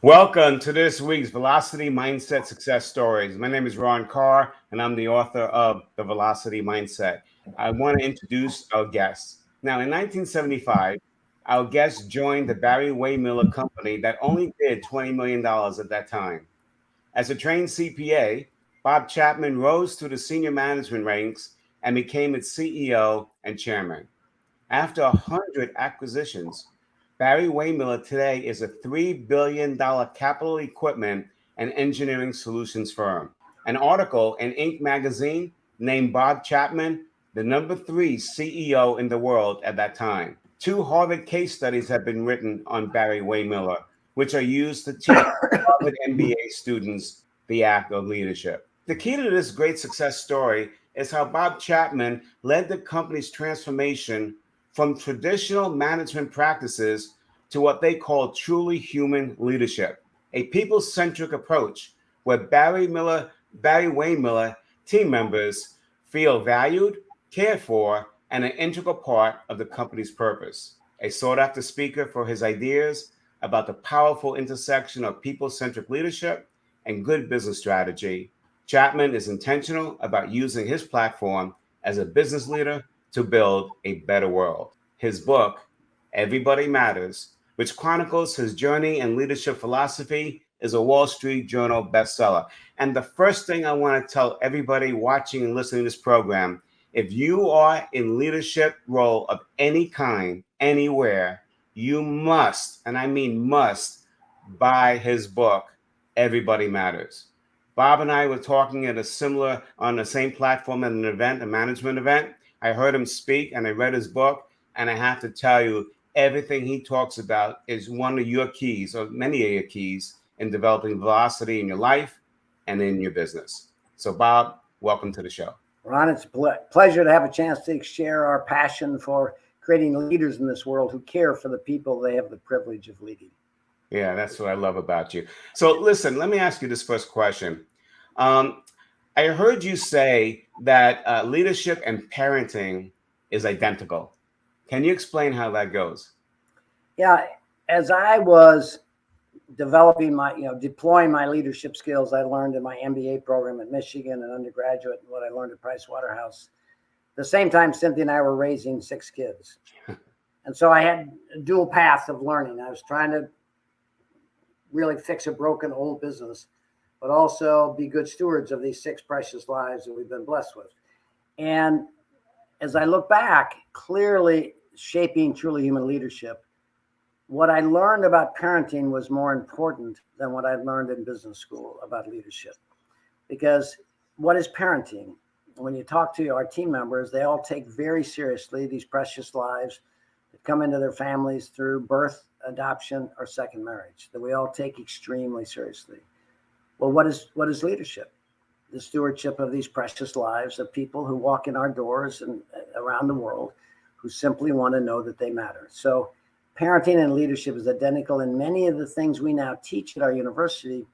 Welcome to this week's Velocity Mindset Success Stories. My name is Ron Carr, and I'm the author of The Velocity Mindset. I want to introduce our guests. Now, in 1975, our guest joined the Barry-Wehmiller company that only did $20 million at that time. As a trained CPA, Bob Chapman rose to the senior management ranks and became its CEO and chairman. After 100 acquisitions, Barry-Wehmiller today is a $3 billion capital equipment and engineering solutions firm. An article in Inc. magazine named Bob Chapman the number 3 CEO in the world at that time. 2 Harvard case studies have been written on Barry-Wehmiller, which are used to teach Harvard MBA students the act of leadership. The key to this great success story is how Bob Chapman led the company's transformation from traditional management practices to what they call truly human leadership, a people-centric approach where Barry-Wehmiller team members feel valued, cared for, and an integral part of the company's purpose. A sought-after speaker for his ideas about the powerful intersection of people-centric leadership and good business strategy, Chapman is intentional about using his platform as a business leader to build a better world. His book, Everybody Matters, which chronicles his journey and leadership philosophy, is a Wall Street Journal bestseller. And the first thing I want to tell everybody watching and listening to this program, if you are in leadership role of any kind, anywhere, you must, and I mean must, buy his book, Everybody Matters. Bob and I were talking on the same platform at an event, a management event. I heard him speak and I read his book. And I have to tell you, everything he talks about is one of your keys, or many of your keys, in developing velocity in your life and in your business. So, Bob, welcome to the show. Ron, it's a pleasure to have a chance to share our passion for creating leaders in this world who care for the people they have the privilege of leading. Yeah, that's what I love about you. So, listen, let me ask you this first question. I heard you say that leadership and parenting is identical. Can you explain how that goes? Yeah, as I was developing deploying my leadership skills I learned in my MBA program at Michigan and undergraduate, and what I learned at Price Waterhouse, the same time Cynthia and I were raising 6 kids. And so I had a dual path of learning. I was trying to really fix a broken old business, but also be good stewards of these 6 precious lives that we've been blessed with. And as I look back, clearly shaping truly human leadership, what I learned about parenting was more important than what I learned in business school about leadership. Because what is parenting? When you talk to our team members, they all take very seriously these precious lives that come into their families through birth, adoption, or second marriage, that we all take extremely seriously. Well, what is leadership? The stewardship of these precious lives of people who walk in our doors and around the world who simply want to know that they matter. So parenting and leadership is identical, and many of the things we now teach at our university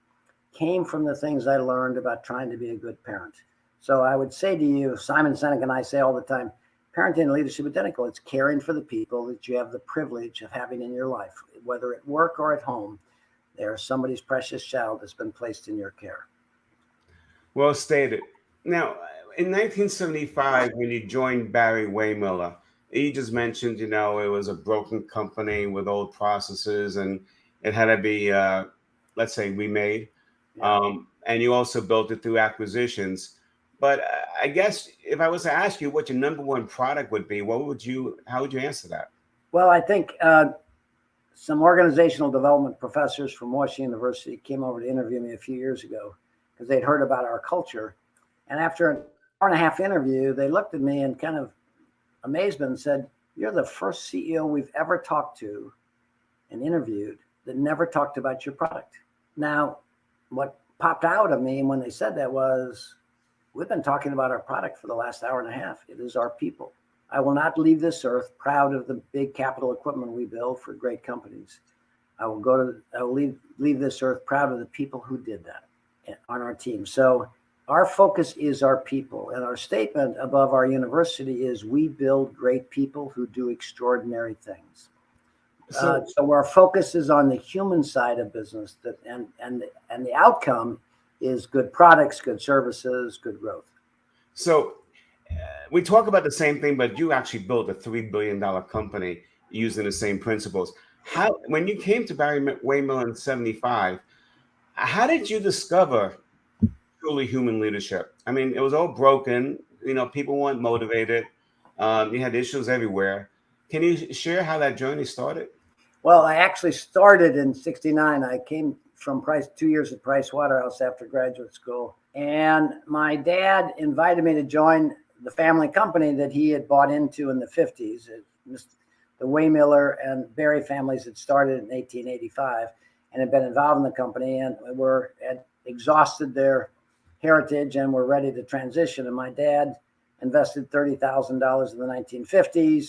came from the things I learned about trying to be a good parent. So I would say to you, Simon Sinek and I say all the time, parenting and leadership identical. It's caring for the people that you have the privilege of having in your life, whether at work or at home. There's somebody's precious child that's been placed in your care. Well stated. Now, in 1975, when you joined Barry-Wehmiller, you just mentioned, it was a broken company with old processes and it had to be, let's say, remade. Yeah. And you also built it through acquisitions. But I guess if I was to ask you what your number one product would be, how would you answer that? Well, I think some organizational development professors from Washington University came over to interview me a few years ago because they'd heard about our culture. And after an hour-and-a-half interview, they looked at me and kind of amazement and said, "You're the first CEO we've ever talked to and interviewed that never talked about your product." Now, what popped out of me when they said that was, we've been talking about our product for the last hour and a half. It is our people. I will not leave this earth proud of the big capital equipment we build for great companies. I will leave this earth proud of the people who did that on our team. So our focus is our people, and our statement above our university is we build great people who do extraordinary things. So our focus is on the human side of business, and the outcome is good products, good services, good growth. So we talk about the same thing, but you actually built a $3 billion company using the same principles. How, when you came to Barry-Wehmiller in '75, how did you discover truly human leadership? I mean, it was all broken. You know, people weren't motivated. You had issues everywhere. Can you share how that journey started? Well, I actually started in '69. I came from 2 years at Price Waterhouse after graduate school. And my dad invited me to join the family company that he had bought into in the 50s. The Wehmiller and Barry families had started in 1885 and had been involved in the company and had exhausted their heritage and were ready to transition. And my dad invested $30,000 in the 1950s.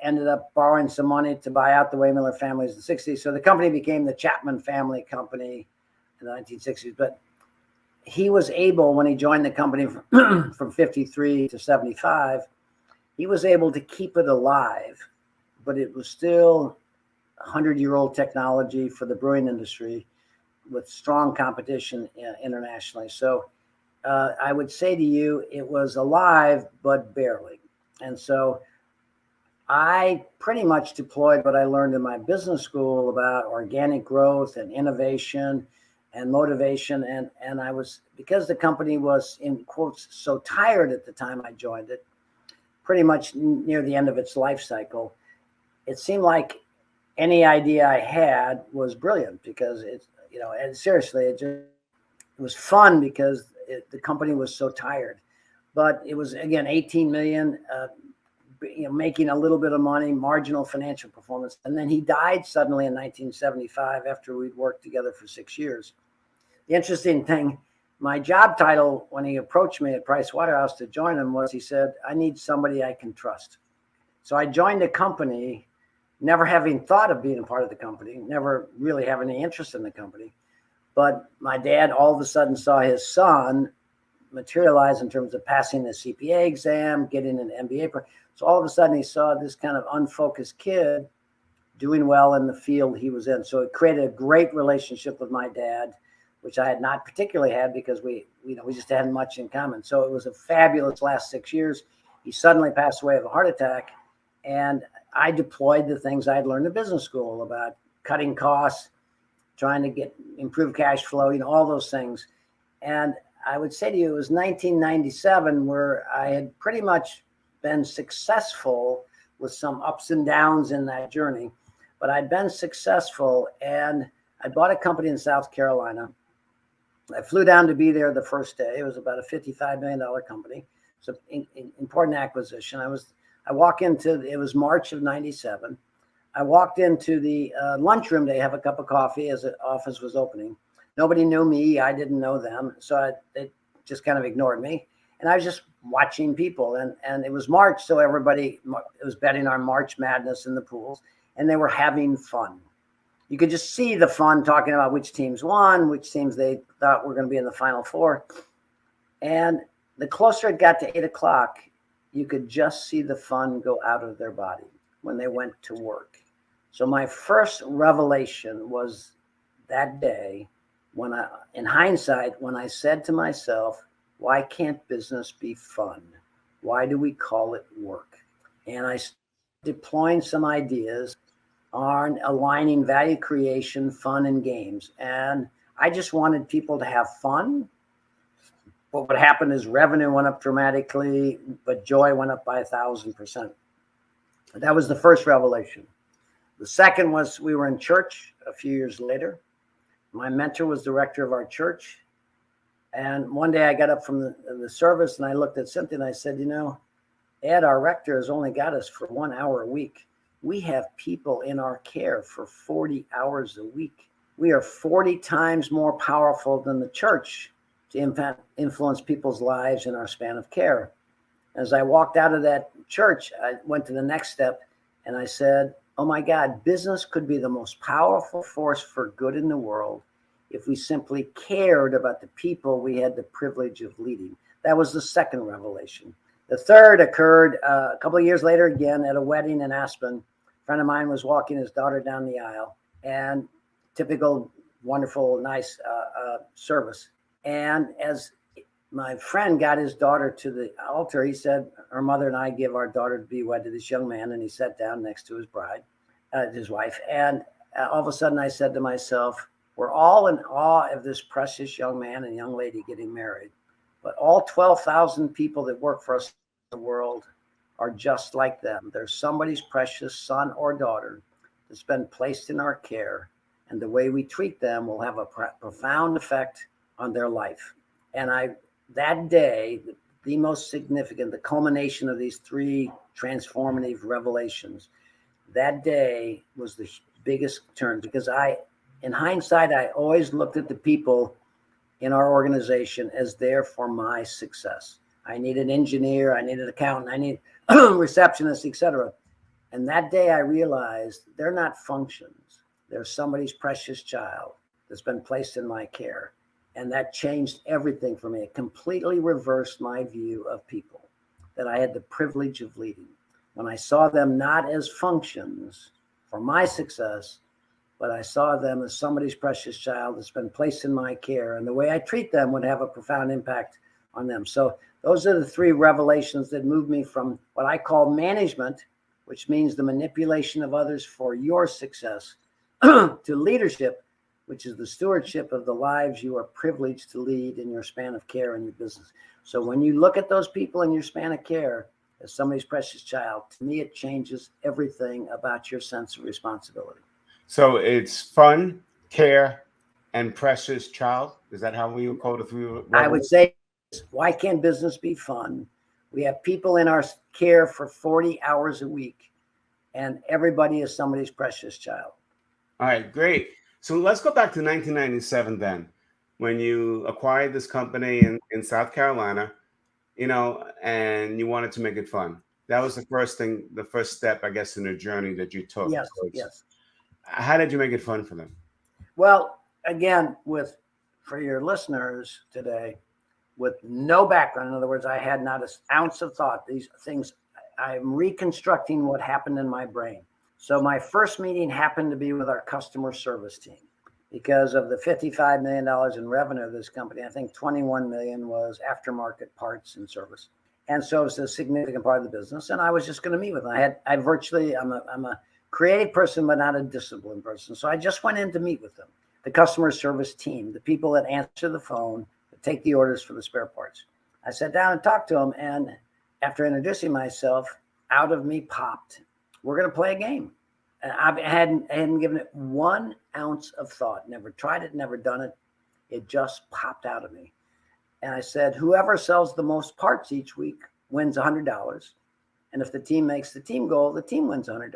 Ended up borrowing some money to buy out the Wehmiller families in the 60s. So the company became the Chapman family company in the 1960s. But he was able, when he joined the company from 53 to 75, he was able to keep it alive, but it was still 100-year-old technology for the brewing industry with strong competition internationally. So I would say to you, it was alive, but barely. And so I pretty much deployed what I learned in my business school about organic growth and innovation and motivation. And I was, because the company was, in quotes, so tired at the time I joined it, pretty much near the end of its life cycle, it seemed like any idea I had was brilliant because it's, and seriously, it was fun because the company was so tired. But it was, again, 18 million, making a little bit of money, marginal financial performance. And then he died suddenly in 1975 after we'd worked together for 6 years. The interesting thing, my job title when he approached me at Price Waterhouse to join him was, he said, "I need somebody I can trust." So I joined the company, never having thought of being a part of the company, never really having any interest in the company. But my dad all of a sudden saw his son materialize in terms of passing the CPA exam, getting an MBA. So all of a sudden he saw this kind of unfocused kid doing well in the field he was in. So it created a great relationship with my dad, which I had not particularly had because we just hadn't much in common. So it was a fabulous last 6 years. He suddenly passed away of a heart attack. And I deployed the things I'd learned in business school about cutting costs, trying to improve cash flow, all those things. And I would say to you, it was 1997 where I had pretty much been successful with some ups and downs in that journey, but I'd been successful and I bought a company in South Carolina. I flew down to be there the first day. It was about a $55 million company. So important acquisition. I walk into, it was March of 97. I walked into the lunchroom to have a cup of coffee as the office was opening. Nobody knew me. I didn't know them. So they just kind of ignored me. And I was just watching people. And it was March, so everybody was betting on March Madness in the pools. And they were having fun. You could just see the fun talking about which teams won, which teams they thought were going to be in the Final Four. And the closer it got to 8 o'clock, you could just see the fun go out of their body when they went to work. So my first revelation was that day when in hindsight, when I said to myself, why can't business be fun? Why do we call it work? And I started deploying some ideas on aligning value creation, fun, and games. And I just wanted people to have fun. What would happen is revenue went up dramatically, but joy went up by 1,000%. That was the first revelation. The second was we were in church a few years later. My mentor was director of our church. And one day I got up from the service and I looked at Cynthia and I said, Ed, our rector has only got us for 1 hour a week. We have people in our care for 40 hours a week. We are 40 times more powerful than the church to influence people's lives in our span of care. As I walked out of that church, I went to the next step and I said, oh my God, business could be the most powerful force for good in the world if we simply cared about the people we had the privilege of leading. That was the second revelation. The third occurred a couple of years later, again, at a wedding in Aspen. A friend of mine was walking his daughter down the aisle, and typical, wonderful, nice service. And as my friend got his daughter to the altar, he said, her mother and I give our daughter to be wed to this young man. And he sat down next to his bride, his wife. And all of a sudden I said to myself, we're all in awe of this precious young man and young lady getting married. But all 12,000 people that work for us in the world are just like them. There's somebody's precious son or daughter that's been placed in our care. And the way we treat them will have a profound effect on their life. And that day, the most significant, the culmination of these three transformative revelations, that day was the biggest turn, because in hindsight, I always looked at the people in our organization as there for my success. I need an engineer, I need an accountant, I need a receptionist, etc. And that day I realized they're not functions. They're somebody's precious child that's been placed in my care. And that changed everything for me. It completely reversed my view of people that I had the privilege of leading. When I saw them not as functions for my success, but I saw them as somebody's precious child that's been placed in my care, and the way I treat them would have a profound impact on them. So those are the three revelations that moved me from what I call management, which means the manipulation of others for your success, to leadership, which is the stewardship of the lives you are privileged to lead in your span of care in your business. So when you look at those people in your span of care as somebody's precious child, to me, it changes everything about your sense of responsibility. So it's fun, care, and precious child. Is that how we would call the three? I would say, why can't business be fun? We have people in our care for 40 hours a week, and everybody is somebody's precious child. All right, great. So let's go back to 1997 then, when you acquired this company in South Carolina, and you wanted to make it fun. That was the first thing, the first step, I guess, in the journey that you took. Yes, yes. How did you make it fun for them? Well, again, for your listeners today, with no background, in other words, I had not an ounce of thought. These things, I'm reconstructing what happened in my brain. So my first meeting happened to be with our customer service team. Because of the $55 million in revenue of this company, I think 21 million was aftermarket parts and service. And so it's a significant part of the business. And I was just going to meet with them. I'm a creative person, but not a disciplined person. So I just went in to meet with them, the customer service team, the people that answer the phone, that take the orders for the spare parts. I sat down and talked to them. And after introducing myself, out of me popped, we're going to play a game. And I hadn't given it 1 ounce of thought, never tried it, never done it. It just popped out of me. And I said, whoever sells the most parts each week wins $100. And if the team makes the team goal, the team wins $100.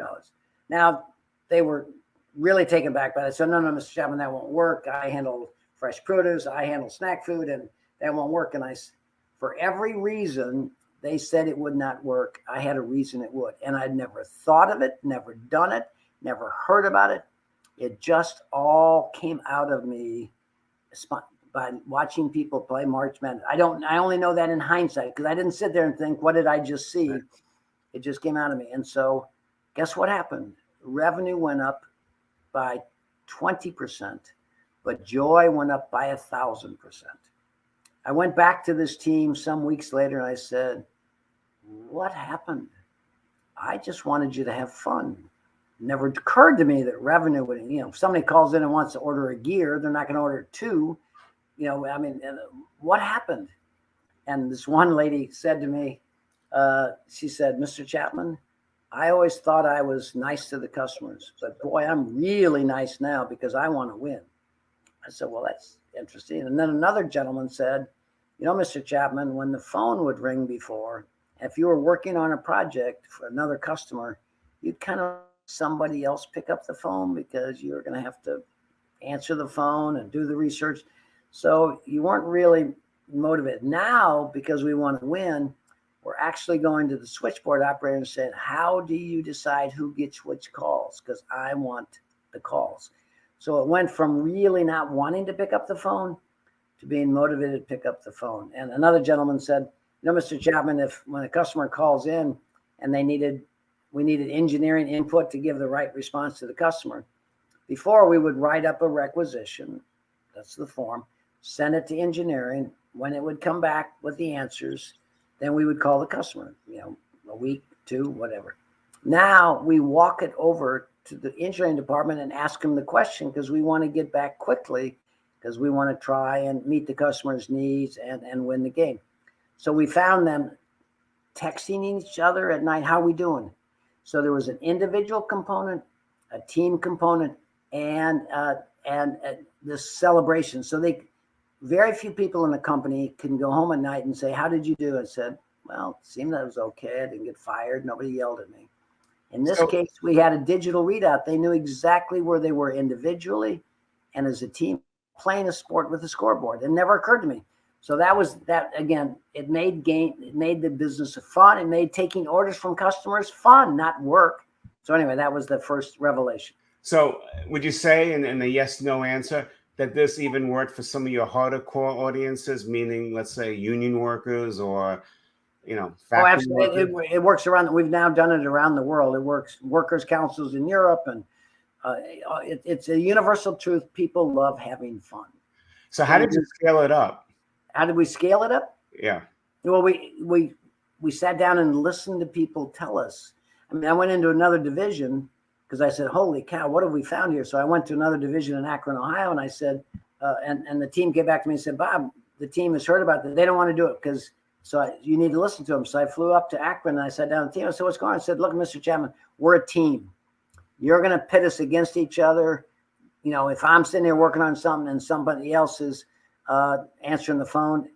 Now, they were really taken back by that. So, no, Mr. Chapman, that won't work. I handle fresh produce. I handle snack food, and that won't work. And for every reason they said it would not work, I had a reason it would. And I'd never thought of it, never done it, never heard about it. It just all came out of me by watching people play March Madness. I only know that in hindsight, because I didn't sit there and think, what did I just see? Right. It just came out of me. And so guess what happened? Revenue went up by 20%, but joy went up by 1,000%. I went back to this team some weeks later and I said, what happened? I just wanted you to have fun. It never occurred to me that revenue would, if somebody calls in and wants to order a gear, they're not going to order two. What happened? And this one lady said to me, she said, Mr. Chapman, I always thought I was nice to the customers, but boy, I'm really nice now because I want to win. I said, well, that's interesting. And then another gentleman said, Mr. Chapman, when the phone would ring before, if you were working on a project for another customer, you'd kind of somebody else pick up the phone because you were going to have to answer the phone and do the research. So you weren't really motivated. Now, because we want to win, we're actually going to the switchboard operator and saying, how do you decide who gets which calls? Because I want the calls. So it went from really not wanting to pick up the phone to being motivated to pick up the phone. And another gentleman said, Mr. Chapman, when a customer calls in and they needed we needed engineering input to give the right response to the customer. Before, we would write up a requisition, that's the form, send it to engineering. When it would come back with the answers, then we would call the customer, a week, two, whatever. Now we walk it over to the engineering department and ask them the question because we want to get back quickly because we want to try and meet the customer's needs and win the game. So we found them texting each other at night, how are we doing? So there was an individual component, a team component, and this celebration. So very few people in the company can go home at night and say, how did you do? I said, well, it seemed that it was okay. I didn't get fired. Nobody yelled at me. In this case, we had a digital readout. They knew exactly where they were individually and as a team playing a sport with a scoreboard. It never occurred to me. So that again, it made the business fun. It made taking orders from customers fun, not work. So anyway, that was the first revelation. So would you say in the yes/no answer that this even worked for some of your harder core audiences, meaning let's say union workers or factory absolutely. workers? It works around. We've now done it around the world. It works workers' councils in Europe, and it's a universal truth. People love having fun. So how did you scale it up? How did we scale it up? Yeah. Well, we sat down and listened to people tell us. I mean, I went into another division because I said, holy cow, what have we found here? So I went to another division in Akron, Ohio, and I said, and the team came back to me and said, Bob, the team has heard about that. They don't want to do it because you need to listen to them. So I flew up to Akron and I sat down with the team. I said, what's going on? I said, look, Mr. Chapman, we're a team. You're going to pit us against each other. If I'm sitting there working on something and somebody else is answering the phone,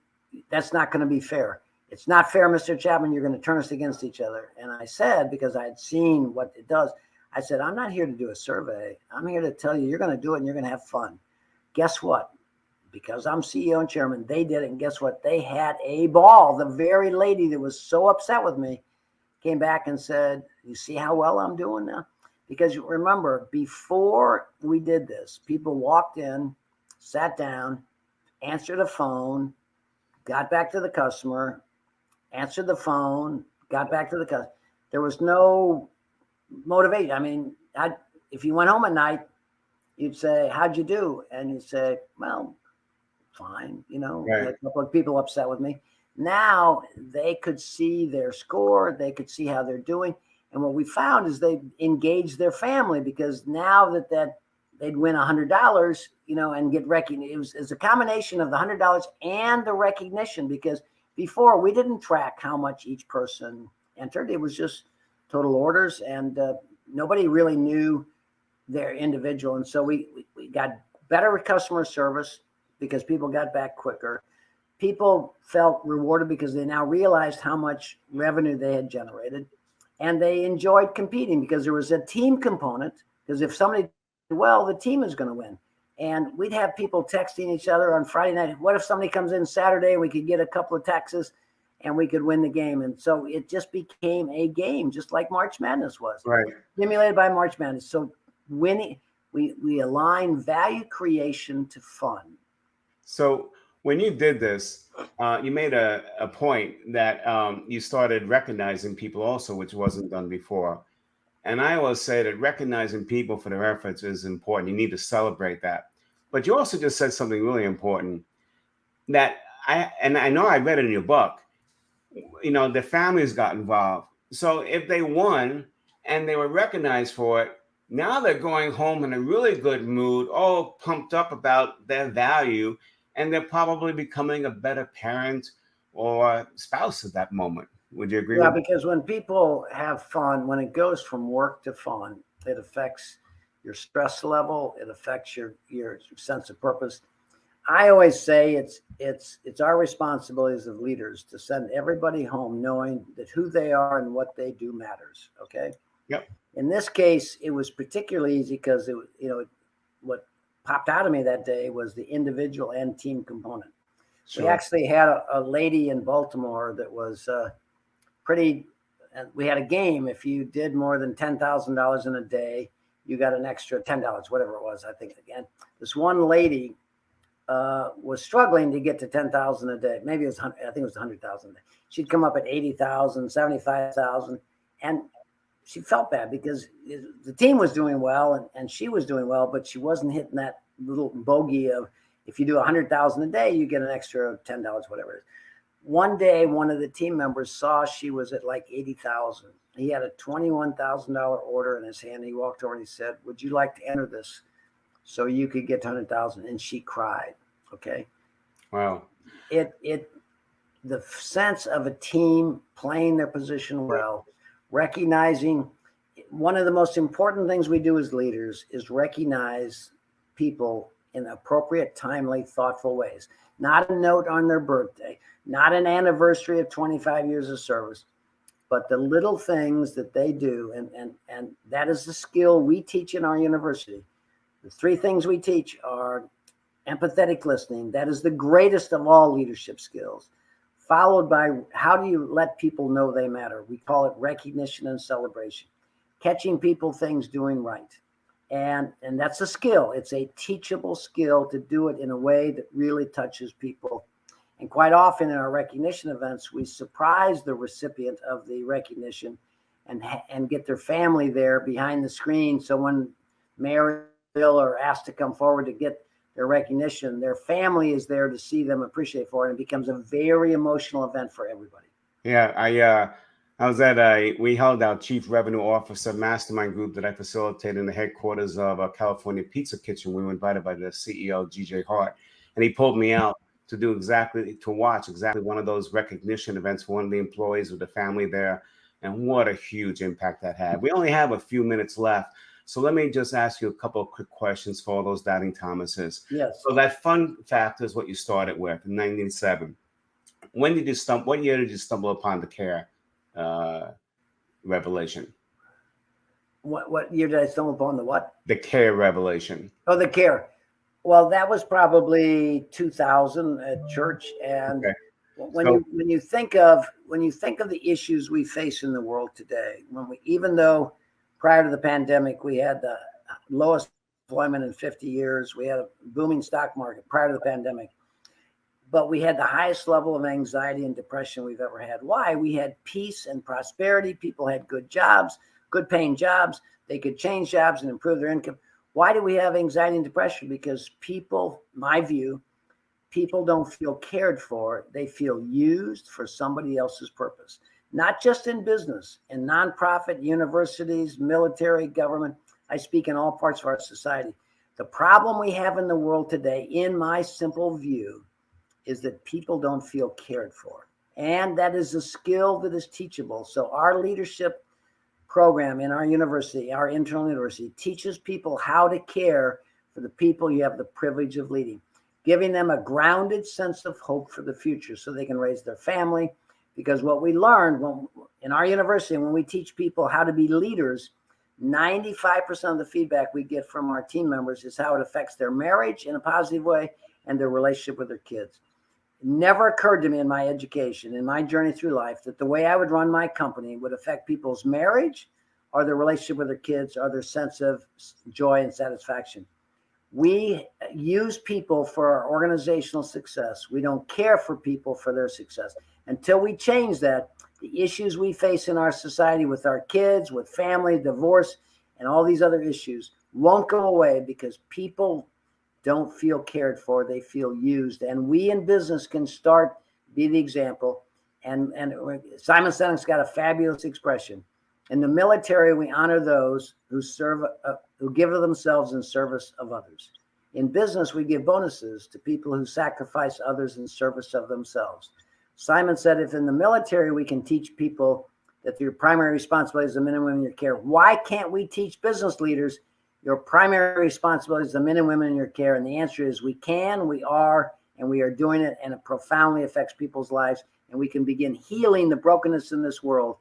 that's not going to be fair. It's not fair, Mr. Chapman. You're going to turn us against each other. And I said, because I had seen what it does, I said, I'm not here to do a survey. I'm here to tell you, you're going to do it and you're going to have fun. Guess what? Because I'm CEO and chairman, they did it. And guess what? They had a ball. The very lady that was so upset with me came back and said, you see how well I'm doing now? Because remember, before we did this, people walked in, sat down, answered the phone, got back to the customer, answered the phone, got back to the customer. There was no motivation. I mean, if you went home at night, you'd say, how'd you do? And you'd say, well, fine. Right. A couple of people upset with me. Now they could see their score. They could see how they're doing. And what we found is they engaged their family because now that they'd win $100, and get recognition. It was a combination of the $100 and the recognition because before we didn't track how much each person entered. It was just total orders and nobody really knew their individual. And so we got better customer service because people got back quicker. People felt rewarded because they now realized how much revenue they had generated. And they enjoyed competing because there was a team component. Because if somebody did well, the team is going to win. And we'd have people texting each other on Friday night. What if somebody comes in Saturday and we could get a couple of texts and we could win the game? And so it just became a game, just like March Madness was. Right. Stimulated by March Madness. So winning, we align value creation to fun. So when you did this, you made a point that you started recognizing people also, which wasn't done before. And I always say that recognizing people for their efforts is important. You need to celebrate that. But you also just said something really important that I know I read it in your book, the families got involved. So if they won and they were recognized for it, now they're going home in a really good mood, all pumped up about their value, and they're probably becoming a better parent or spouse at that moment. Would you agree? Yeah, with because when people have fun, when it goes from work to fun, it affects your stress level. It affects your sense of purpose. I always say it's our responsibility as leaders to send everybody home knowing that who they are and what they do matters. Okay. Yep. In this case, it was particularly easy because what popped out of me that day was the individual and team component. Sure. We actually had a lady in Baltimore that was pretty. We had a game. If you did more than $10,000 in a day, you got an extra $10, whatever it was. I think again, this one lady was struggling to get to 10,000 a day. Maybe it was, I think it was 100,000 a day. She'd come up at 80,000, 75,000, and she felt bad because the team was doing well and she was doing well, but she wasn't hitting that little bogey of, if you do 100,000 a day, you get an extra $10, whatever it is. One day, one of the team members saw she was at like 80,000. He had a $21,000 order in his hand. He walked over and he said, "Would you like to enter this so you could get 100,000?" And she cried. Okay. Wow. The sense of a team playing their position well, recognizing one of the most important things we do as leaders is recognize people in appropriate, timely, thoughtful ways. Not a note on their birthday, not an anniversary of 25 years of service, but the little things that they do. And that is the skill we teach in our university. The three things we teach are empathetic listening. That is the greatest of all leadership skills, followed by how do you let people know they matter? We call it recognition and celebration, catching people things doing right. And that's a skill. It's a teachable skill to do it in a way that really touches people. And quite often in our recognition events, we surprise the recipient of the recognition and get their family there behind the screen. So when Mayor Bill are asked to come forward to get their recognition, their family is there to see them appreciate for it. And it becomes a very emotional event for everybody. Yeah, I was at we held our Chief Revenue Officer mastermind group that I facilitated in the headquarters of a California Pizza Kitchen. We were invited by the CEO, GJ Hart, and he pulled me out to watch exactly one of those recognition events for one of the employees with the family there. And what a huge impact that had. We only have a few minutes left. So let me just ask you a couple of quick questions for all those doubting Thomases. Yes. So that fun factor is what you started with in 1997. What year did you stumble upon the CARE revelation? What year did I stumble upon the what? The CARE revelation. Oh, the CARE. Well, that was probably 2000 at church. And okay. When you think of the issues we face in the world today, even though prior to the pandemic we had the lowest employment in 50 years, we had a booming stock market prior to the pandemic, but we had the highest level of anxiety and depression we've ever had. Why? We had peace and prosperity. People had good jobs, good paying jobs. They could change jobs and improve their income. Why do we have anxiety and depression? Because people, my view, people don't feel cared for. They feel used for somebody else's purpose, not just in business, in nonprofit, universities, military, government. I speak in all parts of our society. The problem we have in the world today, in my simple view, is that people don't feel cared for. And that is a skill that is teachable. So our leadership program in our university, our internal university, teaches people how to care for the people you have the privilege of leading, giving them a grounded sense of hope for the future so they can raise their family. Because what we learned in our university, when we teach people how to be leaders, 95% of the feedback we get from our team members is how it affects their marriage in a positive way and their relationship with their kids. It never occurred to me in my education, in my journey through life, that the way I would run my company would affect people's marriage or their relationship with their kids or their sense of joy and satisfaction. We use people for our organizational success. We don't care for people for their success. Until we change that, the issues we face in our society with our kids, with family, divorce, and all these other issues won't go away because people don't feel cared for. They feel used. And we in business can start, be the example. And Simon Sinek's got a fabulous expression. In the military, we honor those who serve, who give of themselves in service of others. In business, we give bonuses to people who sacrifice others in service of themselves. Simon said, if in the military we can teach people that your primary responsibility is the men and women in your care, why can't we teach business leaders your primary responsibility is the men and women in your care? And the answer is we can, we are, and we are doing it, and it profoundly affects people's lives. And we can begin healing the brokenness in this world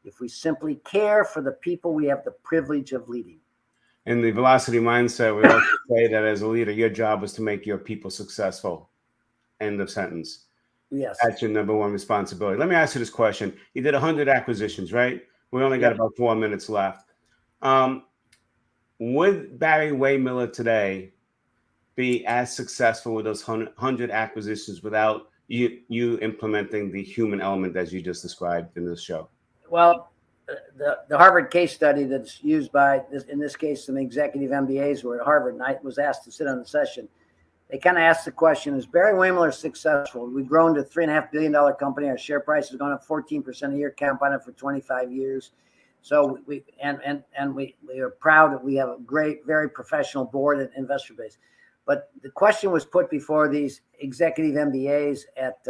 if we simply care for the people we have the privilege of leading. In the velocity mindset, we also say that as a leader, your job is to make your people successful. End of sentence. Yes. That's your number one responsibility. Let me ask you this question. You did 100 acquisitions, right? We only got about 4 minutes left. Would Barry-Wehmiller today be as successful with those 100 acquisitions without you implementing the human element as you just described in this show? Well, the Harvard case study that's used by, in this case, some executive MBAs were at Harvard, and I was asked to sit on the session. They kind of asked the question, is Barry-Wehmiller successful? We've grown to a $3.5 billion company. Our share price has gone up 14% a year, compounded for 25 years. So we are proud that we have a great, very professional board and investor base. But the question was put before these executive MBAs at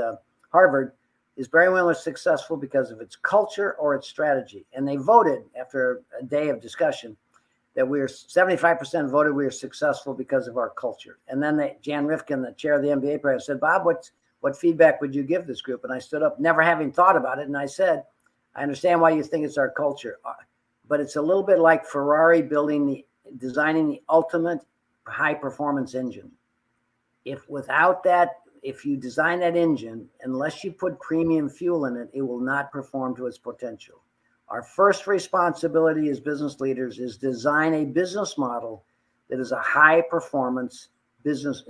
Harvard, is Barry-Wehmiller successful because of its culture or its strategy? And they voted after a day of discussion that 75% voted we are successful because of our culture. And then Jan Rifkin, the chair of the MBA program, said, Bob, what feedback would you give this group? And I stood up, never having thought about it. And I said, I understand why you think it's our culture, but it's a little bit like Ferrari designing the ultimate high performance engine. If you design that engine, unless you put premium fuel in it, it will not perform to its potential. Our first responsibility as business leaders is design a business model that is a high performance business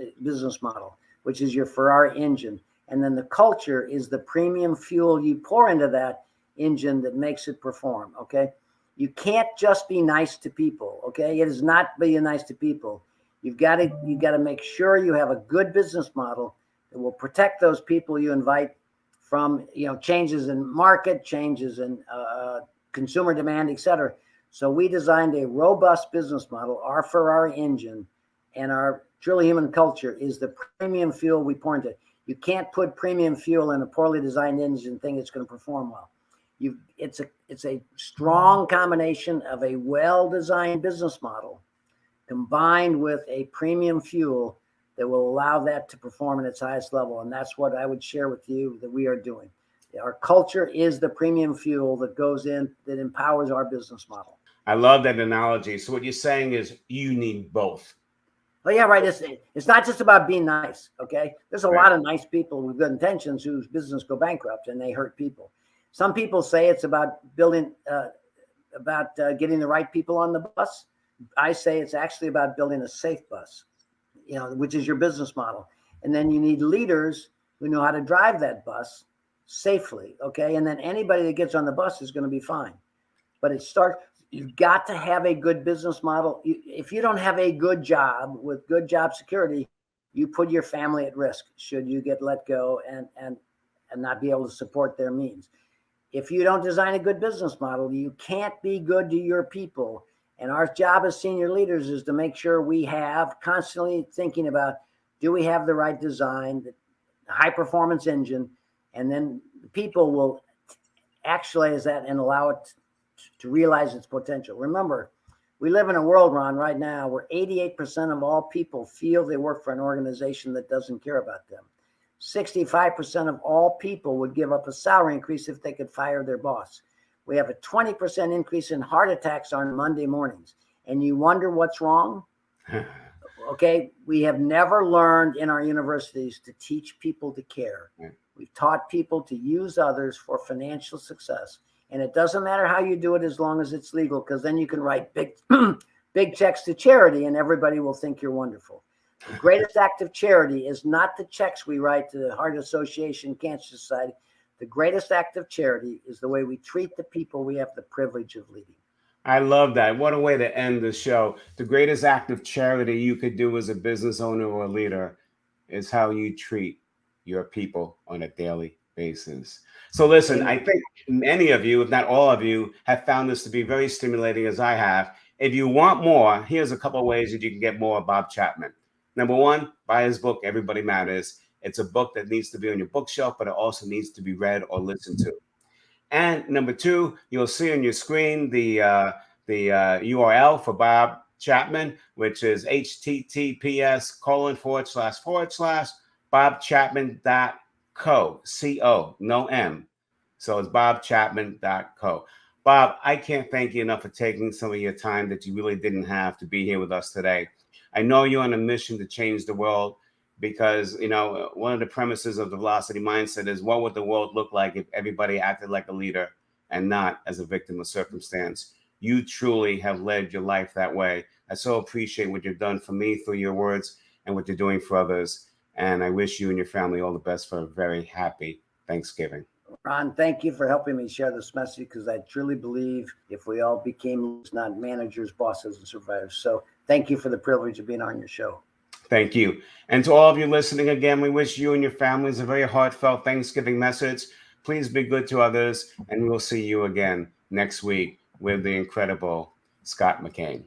model, which is your Ferrari engine. And then the culture is the premium fuel you pour into that engine that makes it perform. Okay. You can't just be nice to people. Okay. It is not being nice to people. You've got to make sure you have a good business model that will protect those people you invite from, changes in market, changes in consumer demand, et cetera. So we designed a robust business model. Our Ferrari engine and our truly human culture is the premium fuel we pour into it. You can't put premium fuel in a poorly designed engine and think it's going to perform well. It's a strong combination of a well-designed business model combined with a premium fuel that will allow that to perform at its highest level. And that's what I would share with you that we are doing. Our culture is the premium fuel that goes in, that empowers our business model. I love that analogy. So what you're saying is you need both. Well, yeah, right. It's not just about being nice. Okay. There's a lot of nice people with good intentions whose business go bankrupt and they hurt people. Some people say it's about getting the right people on the bus. I say it's actually about building a safe bus, which is your business model. And then you need leaders who know how to drive that bus safely. Okay. And then anybody that gets on the bus is going to be fine. But you've got to have a good business model. If you don't have a good job with good job security, you put your family at risk should you get let go and not be able to support their means. If you don't design a good business model, you can't be good to your people. And our job as senior leaders is to make sure we have constantly thinking about, do we have the right design, the high performance engine, and then people will actualize that and allow it to realize its potential. Remember, we live in a world, Ron, right now where 88% of all people feel they work for an organization that doesn't care about them. 65% of all people would give up a salary increase if they could fire their boss. We have a 20% increase in heart attacks on Monday mornings. And you wonder what's wrong? Okay, we have never learned in our universities to teach people to care. We've taught people to use others for financial success. And it doesn't matter how you do it as long as it's legal, because then you can write big checks to charity and everybody will think you're wonderful. The greatest act of charity is not the checks we write to the Heart Association, Cancer Society. The greatest act of charity is the way we treat the people we have the privilege of leading. I love that. What a way to end the show. The greatest act of charity you could do as a business owner or a leader is how you treat your people on a daily basis. So listen, I think many of you, if not all of you, have found this to be very stimulating as I have. If you want more, here's a couple of ways that you can get more of Bob Chapman. Number one, buy his book, Everybody Matters. It's a book that needs to be on your bookshelf, but it also needs to be read or listened to. And number two, you'll see on your screen the URL for Bob Chapman, which is https:// bobchapman.co, no M. So it's bobchapman.co. Bob, I can't thank you enough for taking some of your time that you really didn't have to be here with us today. I know you're on a mission to change the world because, one of the premises of the velocity mindset is what would the world look like if everybody acted like a leader and not as a victim of circumstance. You truly have led your life that way. I so appreciate what you've done for me through your words and what you're doing for others. And I wish you and your family all the best for a very happy Thanksgiving. Ron, thank you for helping me share this message, because I truly believe if we all became not managers, bosses, and survivors. So thank you for the privilege of being on your show. Thank you. And to all of you listening again, we wish you and your families a very heartfelt Thanksgiving message. Please be good to others, and we'll see you again next week with the incredible Scott McCain.